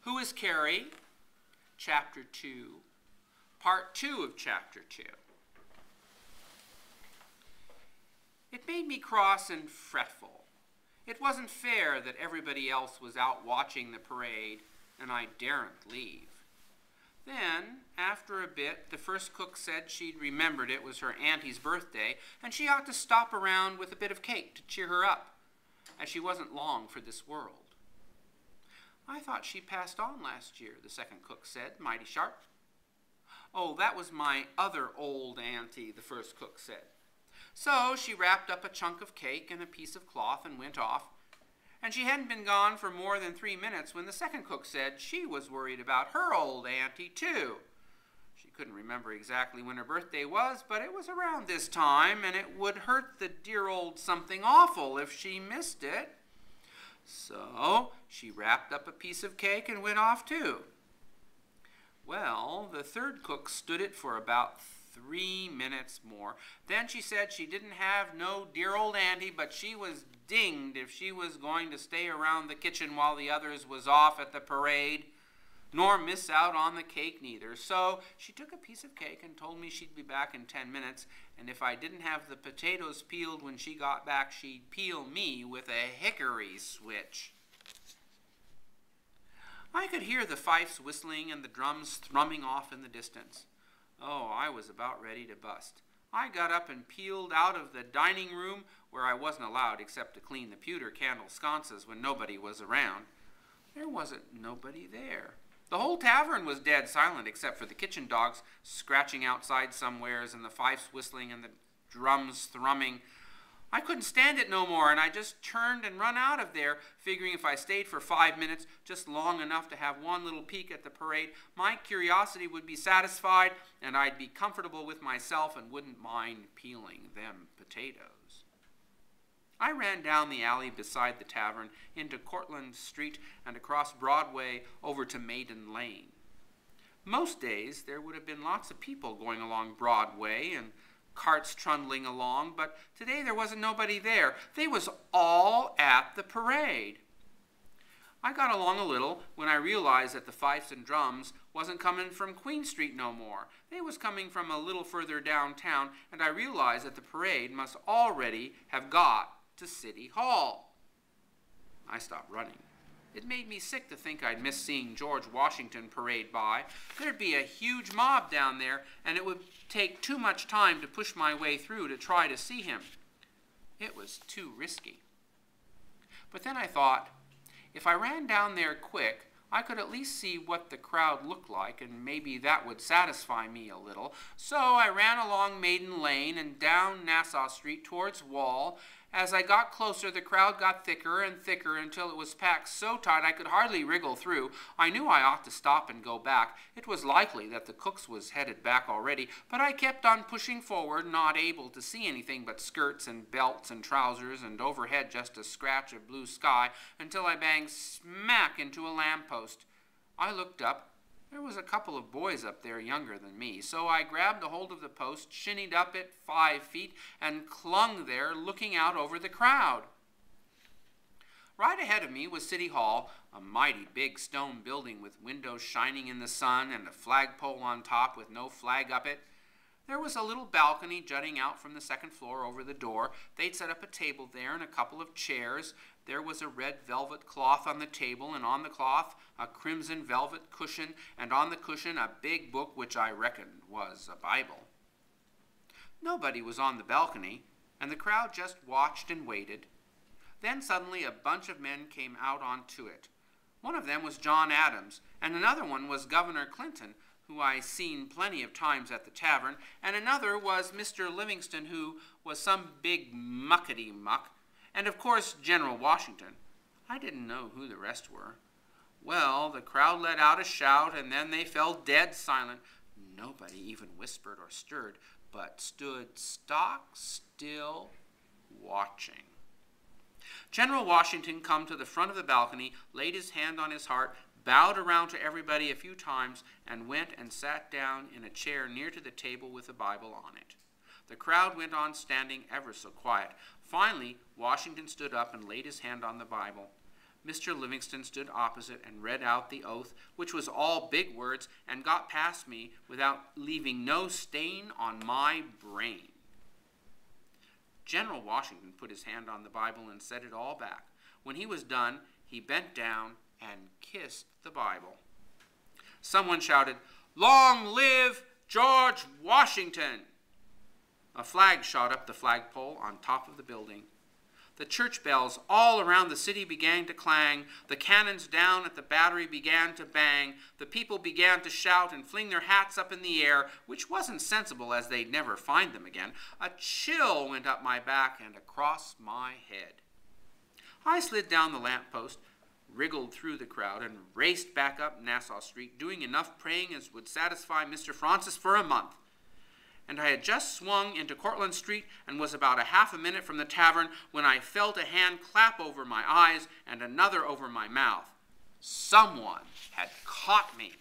Who is Carrie? Chapter 2, Part 2 of Chapter 2. It made me cross and fretful. It wasn't fair that everybody else was out watching the parade, and I daren't leave. Then, after a bit, the first cook said she'd remembered it was her auntie's birthday, and she ought to stop around with a bit of cake to cheer her up, as she wasn't long for this world. I thought she passed on last year, the second cook said, mighty sharp. Oh, that was my other old auntie, the first cook said. So she wrapped up a chunk of cake in a piece of cloth and went off, and she hadn't been gone for more than 3 minutes when the second cook said she was worried about her old auntie, too. She couldn't remember exactly when her birthday was, but it was around this time, and it would hurt the dear old something awful if she missed it. So she wrapped up a piece of cake and went off, too. Well, the third cook stood it for about 3 minutes more. Then she said she didn't have no dear old auntie, but she was dinged if she was going to stay around the kitchen while the others was off at the parade, nor miss out on the cake neither. So she took a piece of cake and told me she'd be back in 10 minutes, and if I didn't have the potatoes peeled when she got back, she'd peel me with a hickory switch. I could hear the fifes whistling and the drums thrumming off in the distance. Oh, I was about ready to bust. I got up and peeled out of the dining room, where I wasn't allowed except to clean the pewter candle sconces when nobody was around. There wasn't nobody there. The whole tavern was dead silent except for the kitchen dogs scratching outside somewheres and the fifes whistling and the drums thrumming. I couldn't stand it no more, and I just turned and run out of there, figuring if I stayed for 5 minutes, just long enough to have one little peek at the parade, my curiosity would be satisfied, and I'd be comfortable with myself and wouldn't mind peeling them potatoes. I ran down the alley beside the tavern, into Cortlandt Street, and across Broadway over to Maiden Lane. Most days there would have been lots of people going along Broadway and carts trundling along, but today there wasn't nobody there. They was all at the parade. I got along a little when I realized that the fifes and drums wasn't coming from Queen Street no more. They was coming from a little further downtown, and I realized that the parade must already have got to City Hall. I stopped running. It made me sick to think I'd miss seeing George Washington parade by. There'd be a huge mob down there, and it would take too much time to push my way through to try to see him. It was too risky. But then I thought, if I ran down there quick, I could at least see what the crowd looked like, and maybe that would satisfy me a little. So I ran along Maiden Lane and down Nassau Street towards Wall. As I got closer, the crowd got thicker and thicker until it was packed so tight I could hardly wriggle through. I knew I ought to stop and go back. It was likely that the cooks was headed back already, but I kept on pushing forward, not able to see anything but skirts and belts and trousers, and overhead just a scratch of blue sky, until I banged smack into a lamppost. I looked up. There was a couple of boys up there younger than me, so I grabbed a hold of the post, shinnied up it 5 feet, and clung there looking out over the crowd. Right ahead of me was City Hall, a mighty big stone building with windows shining in the sun and a flagpole on top with no flag up it. There was a little balcony jutting out from the second floor over the door. They'd set up a table there and a couple of chairs. There was a red velvet cloth on the table, and on the cloth a crimson velvet cushion, and on the cushion a big book which I reckoned was a Bible. Nobody was on the balcony, and the crowd just watched and waited. Then suddenly a bunch of men came out onto it. One of them was John Adams, and another one was Governor Clinton, who I seen plenty of times at the tavern, and another was Mr. Livingston, who was some big muckety-muck, and of course General Washington. I didn't know who the rest were. Well, the crowd let out a shout, and then they fell dead silent. Nobody even whispered or stirred, but stood stock still, watching. General Washington come to the front of the balcony, laid his hand on his heart, bowed around to everybody a few times, and went and sat down in a chair near to the table with a Bible on it. The crowd went on standing ever so quiet. Finally, Washington stood up and laid his hand on the Bible. Mr. Livingston stood opposite and read out the oath, which was all big words, and got past me without leaving no stain on my brain. General Washington put his hand on the Bible and set it all back. When he was done, he bent down and kissed the Bible. Someone shouted, "Long live George Washington!" A flag shot up the flagpole on top of the building. The church bells all around the city began to clang. The cannons down at the battery began to bang. The people began to shout and fling their hats up in the air, which wasn't sensible, as they'd never find them again. A chill went up my back and across my head. I slid down the lamppost, wriggled through the crowd, and raced back up Nassau Street, doing enough praying as would satisfy Mr. Francis for a month. And I had just swung into Cortlandt Street and was about a half a minute from the tavern when I felt a hand clap over my eyes and another over my mouth. Someone had caught me.